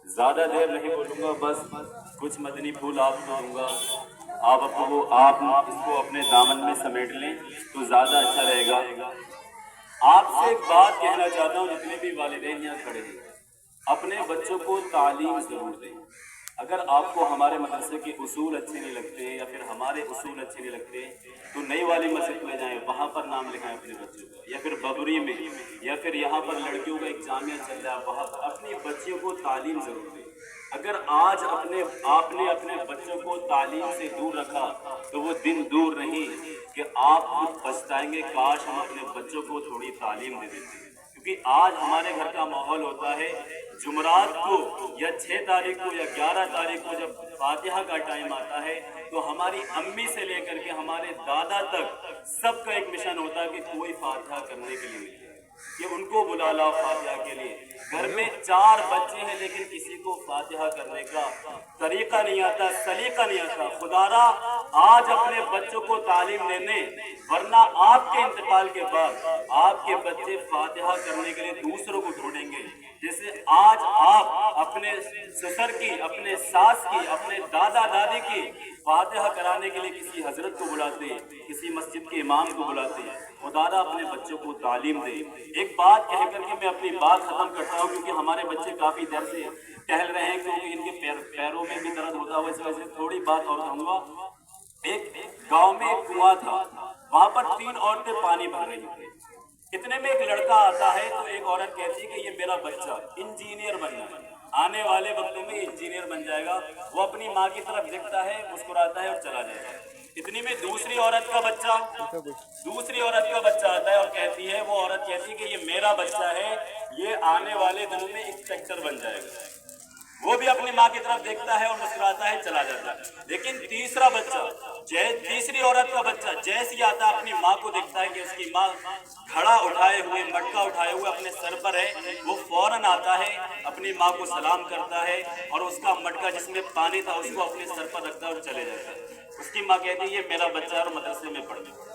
ज्यादा देर नहीं बोलूंगा, बस कुछ मदनी फूल आपको दूंगा, आप इसको अपने दामन में समेट लें तो ज्यादा अच्छा रहेगा। आपसे एक बात कहना चाहता हूँ, जितने भी वालिदैन यहाँ खड़े हैं, अपने बच्चों को तालीम जरूर दें। अगर आपको हमारे मदरसे के उसूल अच्छे नहीं लगते या फिर हमारे उसूल अच्छे नहीं लगते तो नई वाली मस्जिद में जाएं, वहाँ पर नाम लिखाएं अपने बच्चों का, या फिर बबरी में, या फिर यहाँ पर लड़कियों का एक जामिया चल रहा है, वहाँ पर अपनी बच्चियों को तालीम जरूर दें। अगर आज आपने अपने बच्चों को तालीम से दूर रखा तो वो दिन दूर नहीं कि आप खुद पछताएंगे, काश हम अपने बच्चों को थोड़ी तालीम दे देते। क्योंकि आज हमारे घर का माहौल होता है, जुमरात को या 6 तारीख को या 11 तारीख को जब फातिहा का टाइम आता है तो हमारी अम्मी से लेकर के हमारे दादा तक सबका एक मिशन होता है कि कोई फातिहा करने के लिए मिले, कि उनको बुला लाओ फातिहा के लिए। घर में 4 बच्चे हैं लेकिन किसी को फातिहा करने का तरीका नहीं आता, सलीका नहीं आता। खुदारा आज अपने बच्चों को तालीम देने, वरना आपके इंतकाल के बाद आपके बच्चे फातिहा करने के लिए दूसरों को ढूंढेंगे। जैसे आज आप अपने ससुर की, अपने सास की, अपने दादा दादी की फातिहा कराने के लिए किसी हजरत को बुलाते, किसी मस्जिद के इमाम को बुलाते, खुदारा अपने बच्चों को तालीम दे। एक बात कह करके मैं अपनी बात खत्म करता हूँ, क्योंकि हमारे बच्चे काफी देर से टहल रहे हैं, क्योंकि इनके पैरों में भी दर्द होता हुआ, इस वजह से थोड़ी बात और कहूँगा। एक गांव में एक कुआं था, वहां पर 3 औरतें पानी भर रही थी। इतने में एक लड़का आता है तो एक औरत कहती है कि ये मेरा बच्चा इंजीनियर बनना है, आने वाले वक्तों में इंजीनियर बन जाएगा। वो अपनी माँ की तरफ देखता है, मुस्कुराता है और चला जाता है। इतनी में दूसरी औरत का बच्चा आता है और कहती है, वो औरत कहती है कि ये मेरा बच्चा है, ये आने वाले दिनों में इंस्पेक्टर बन जाएगा। वो भी अपनी माँ की तरफ देखता है और मुस्कुराता है, चला जाता है। लेकिन तीसरा बच्चा, तीसरी औरत का बच्चा जैसे ही आता है, अपनी माँ को देखता है कि उसकी माँ घड़ा उठाए हुए, मटका उठाए हुए अपने सर पर है, वो फौरन आता है, अपनी माँ को सलाम करता है और उसका मटका जिसमें पानी था उसको अपने सर पर रखता है और चले जाता है। उसकी माँ कहती है ये मेरा बच्चा है और मदरसे में पढ़ता है।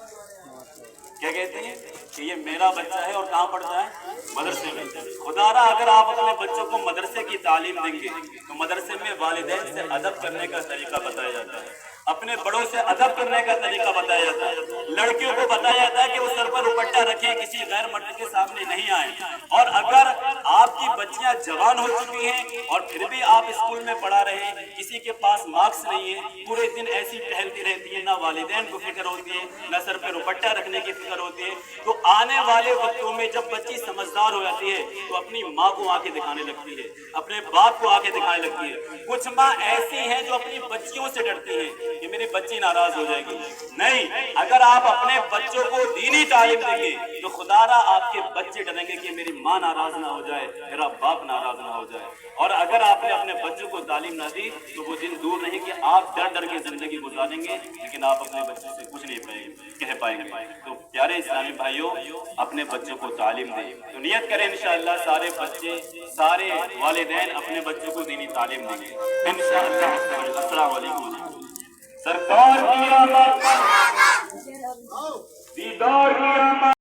क्या कहती है कि ये मेरा बच्चा है और कहाँ पढ़ता है? मदरसे में। खुदारा अगर आप अपने बच्चों को मदरसे की तालीम देंगे तो मदरसे में वालिदैन से अदब करने का तरीका बताया जाता है, अपने बड़ों से अदब करने का तरीका बताया जाता है। लड़कियों को बताया जाता है कि वो सर पर दुपट्टा रखें, किसी गैर मर्द के सामने नहीं आए। और अगर आपकी बच्चियां जवान हो चुकी हैं और फिर भी आप स्कूल में पढ़ा रहे हैं, किसी के पास मार्क्स नहीं है, पूरे दिन ऐसी टहलती रहती है, ना वालिदैन को फिक्र होती है, ना सर पर दुपट्टा रखने की फिक्र होती है, तो आने वाले वक्तों में जब बच्ची समझदार हो जाती है तो अपनी माँ को आंखें दिखाने लगती है, अपने बाप को आंखें दिखाने लगती है। कुछ माँ ऐसी हैं जो अपनी बच्चियों से डरती हैं कि मेरी बच्ची नाराज हो जाएगी। नहीं, अगर आप अपने बच्चों को दीनी तालीम देंगे तो खुदारा आपके बच्चे डरेंगे कि मेरी माँ नाराज ना हो जाए, मेरा बाप नाराज ना हो जाए। और अगर आपने अपने बच्चों को तालीम ना दी तो वो दिन दूर नहीं कि आप डर डर के जिंदगी गुजारेंगे, लेकिन आप अपने बच्चों से कुछ नहीं कह पाएंगे। तो प्यारे इस्लामी भाइयों, अपने बच्चों को तालीम दें। तो नियत करें इंशाअल्लाह सारे बच्चे, सारे वालिदैन अपने बच्चों को दीनी तालीम देंगे इंशाअल्लाह। अस्सलाम वालेकुम। सरकार की आमद, दीदार की आमद।